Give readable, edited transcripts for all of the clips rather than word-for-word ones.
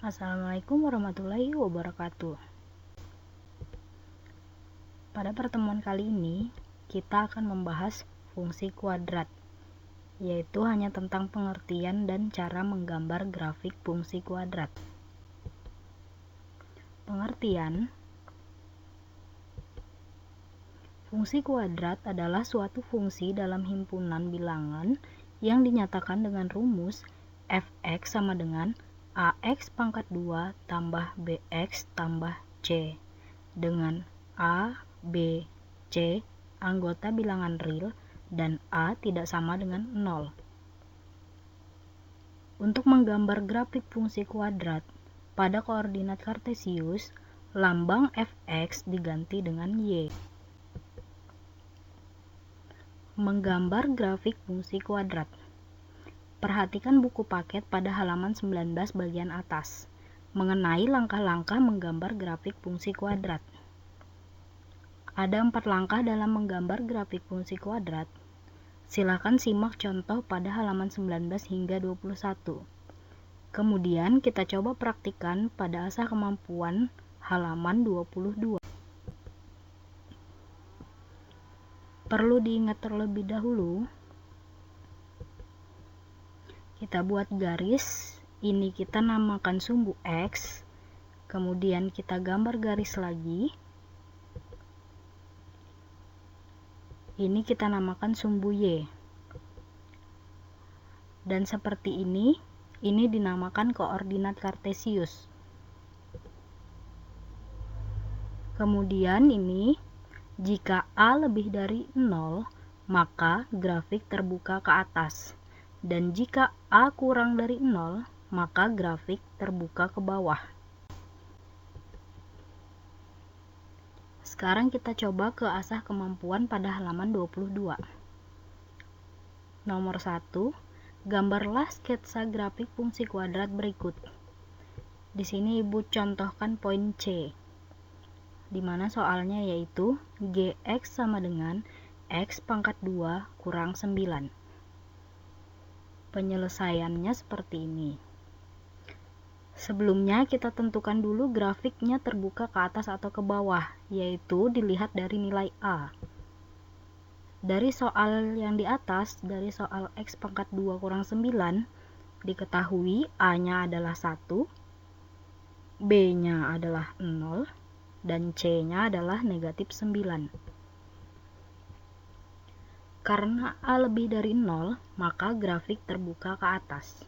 Assalamualaikum warahmatullahi wabarakatuh. Pada pertemuan kali ini, kita akan membahas fungsi kuadrat, yaitu hanya tentang pengertian dan cara menggambar grafik fungsi kuadrat. Pengertian: fungsi kuadrat adalah suatu fungsi dalam himpunan bilangan yang dinyatakan dengan rumus f(x) sama dengan ax pangkat 2 tambah bx tambah c, dengan a, b, c anggota bilangan real dan a tidak sama dengan 0. Untuk menggambar grafik fungsi kuadrat pada koordinat kartesius, lambang fx diganti dengan y. Menggambar grafik fungsi kuadrat. Perhatikan buku paket pada halaman 19 bagian atas mengenai langkah-langkah menggambar grafik fungsi kuadrat. Ada 4 langkah dalam menggambar grafik fungsi kuadrat. Silakan simak contoh pada halaman 19 hingga 21. Kemudian kita coba praktikkan pada asah kemampuan halaman 22. Perlu diingat terlebih dahulu, kita buat garis, ini kita namakan sumbu X, kemudian kita gambar garis lagi, ini kita namakan sumbu Y, dan seperti ini dinamakan koordinat kartesius. Kemudian ini, jika A lebih dari 0, maka grafik terbuka ke atas. Dan jika A kurang dari 0, maka grafik terbuka ke bawah. Sekarang kita coba ke asah kemampuan pada halaman 22. Nomor 1, gambarlah sketsa grafik fungsi kuadrat berikut. Di sini Ibu contohkan poin C, di mana soalnya yaitu gx sama dengan x pangkat 2 kurang 9. Penyelesaiannya seperti ini. Sebelumnya kita tentukan dulu grafiknya terbuka ke atas atau ke bawah, yaitu dilihat dari nilai A. Dari soal yang di atas, dari soal x pangkat 2 kurang 9, diketahui A-nya adalah 1, B-nya adalah 0, dan C-nya adalah negatif 9. Karena A lebih dari 0, maka grafik terbuka ke atas.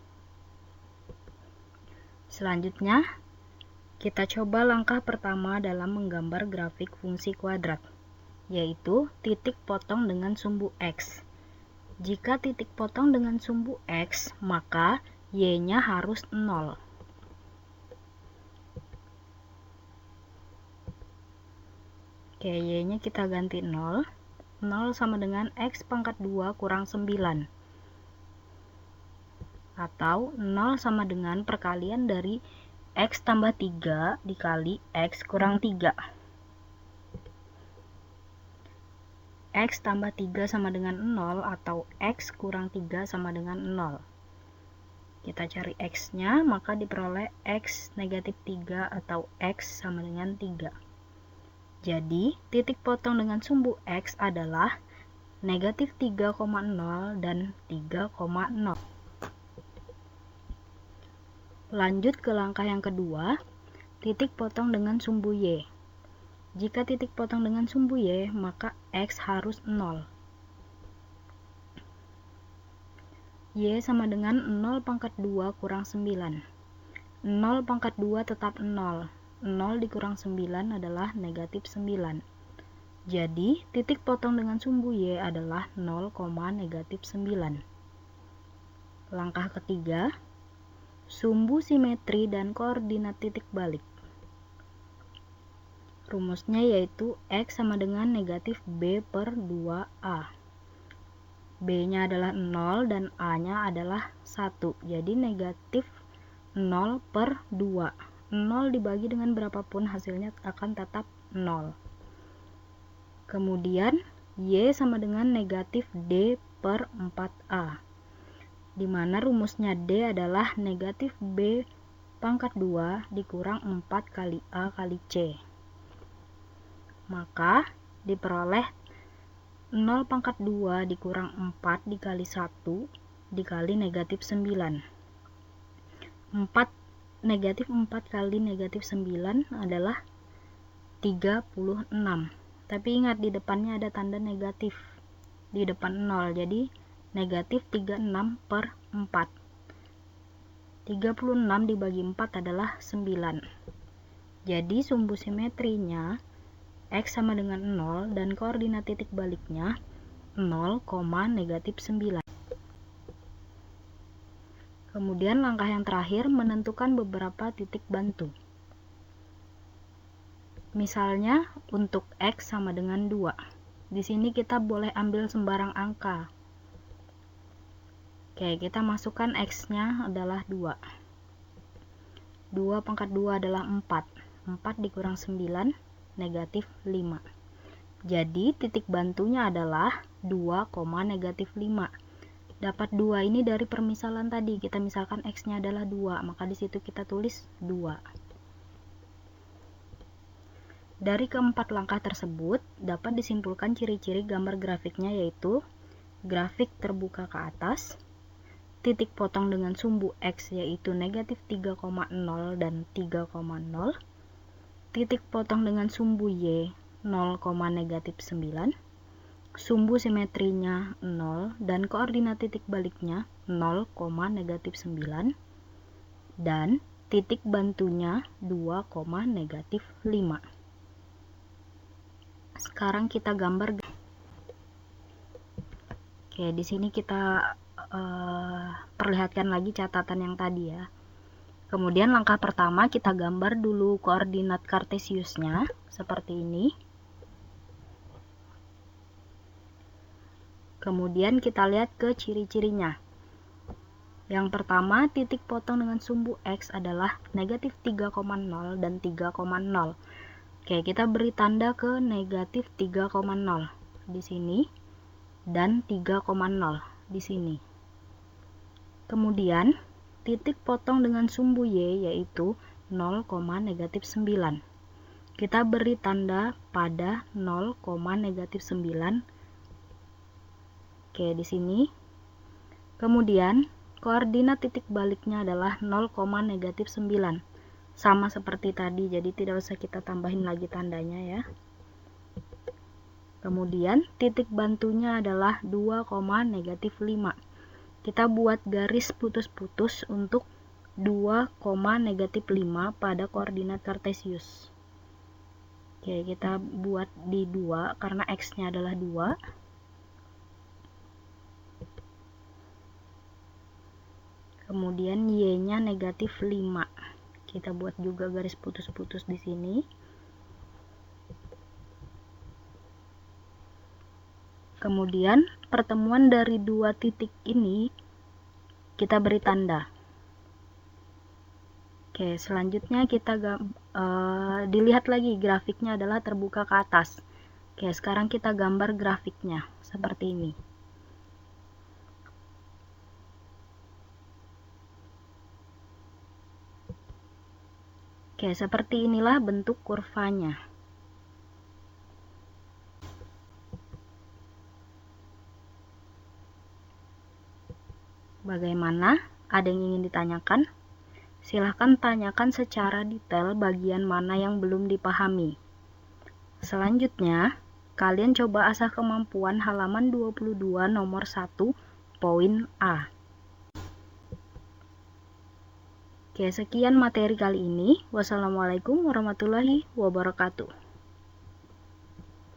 Selanjutnya, kita coba langkah pertama dalam menggambar grafik fungsi kuadrat, yaitu titik potong dengan sumbu X. Jika titik potong dengan sumbu X, maka Y-nya harus 0. Oke, Y-nya kita ganti 0. 0 sama dengan X pangkat 2 kurang 9. Atau 0 sama dengan perkalian dari X tambah 3 dikali X kurang 3. X tambah 3 sama dengan 0 atau X kurang 3 sama dengan 0. Kita cari X-nya, maka diperoleh X negatif 3 atau X sama dengan 3. Jadi, titik potong dengan sumbu X adalah negatif 3,0 dan 3,0. Lanjut ke langkah yang kedua, titik potong dengan sumbu Y. Jika titik potong dengan sumbu Y, maka X harus 0. Y sama dengan 0 pangkat 2 kurang 9. 0 pangkat 2 tetap 0. 0 dikurang 9 adalah negatif 9. Jadi, titik potong dengan sumbu Y adalah 0, negatif 9. Langkah ketiga, sumbu simetri dan koordinat titik balik. Rumusnya yaitu X sama dengan negatif B per 2A. B-nya adalah 0 dan A-nya adalah 1. Jadi negatif 0 per 2. 0 dibagi dengan berapapun hasilnya akan tetap 0. Kemudian Y sama dengan negatif D per 4A, di mana rumusnya D adalah negatif B pangkat 2 dikurang 4 kali A kali C. Maka diperoleh 0 pangkat 2 dikurang 4 dikali 1 dikali negatif 9. Negatif 4 kali negatif 9 adalah 36. Tapi ingat di depannya ada tanda negatif di depan 0, jadi negatif 36 per 4. 36 dibagi 4 adalah 9. Jadi sumbu simetrinya X sama dengan 0 dan koordinat titik baliknya 0, negatif 9. Kemudian langkah yang terakhir menentukan beberapa titik bantu. Misalnya untuk X sama dengan 2. Di sini kita boleh ambil sembarang angka. Oke, kita masukkan X-nya adalah 2. 2 pangkat 2 adalah 4. 4 dikurang 9, negatif 5. Jadi, titik bantunya adalah 2, negatif 5. Dapat 2 ini dari permisalan tadi. Kita misalkan X-nya adalah 2, maka di situ kita tulis 2. Dari keempat langkah tersebut, dapat disimpulkan ciri-ciri gambar grafiknya, yaitu grafik terbuka ke atas, titik potong dengan sumbu X yaitu negatif 3,0 dan 3,0, titik potong dengan sumbu Y 0, negatif 9, sumbu simetrinya 0 dan koordinat titik baliknya 0, negatif 9, dan titik bantunya 2, negatif 5. Sekarang kita gambar. Oke, di sini kita perlihatkan lagi catatan yang tadi ya. Kemudian langkah pertama kita gambar dulu koordinat kartesiusnya seperti ini. Kemudian kita lihat ke ciri-cirinya. Yang pertama, titik potong dengan sumbu X adalah negatif 3,0 dan 3,0. Oke, kita beri tanda ke negatif 3,0 di sini dan 3,0 di sini. Kemudian, titik potong dengan sumbu Y yaitu 0, negatif 9. Kita beri tanda pada 0, negatif 9. Oke, di sini. Kemudian, koordinat titik baliknya adalah 0, negatif 9. Sama seperti tadi, jadi tidak usah kita tambahin lagi tandanya ya. Kemudian, titik bantunya adalah 2, negatif 5. Kita buat garis putus-putus untuk 2, negatif 5 pada koordinat kartesius. Oke, kita buat di 2 karena X-nya adalah 2. Kemudian Y-nya negatif 5. Kita buat juga garis putus-putus di sini. Kemudian pertemuan dari dua titik ini kita beri tanda. Oke, selanjutnya kita dilihat lagi grafiknya adalah terbuka ke atas. Oke, sekarang kita gambar grafiknya seperti ini. Oke, seperti inilah bentuk kurvanya. Bagaimana? Ada yang ingin ditanyakan? Silahkan tanyakan secara detail bagian mana yang belum dipahami. Selanjutnya, kalian coba asah kemampuan halaman 22 nomor 1, poin A. Oke, sekian materi kali ini. Wassalamualaikum warahmatullahi wabarakatuh.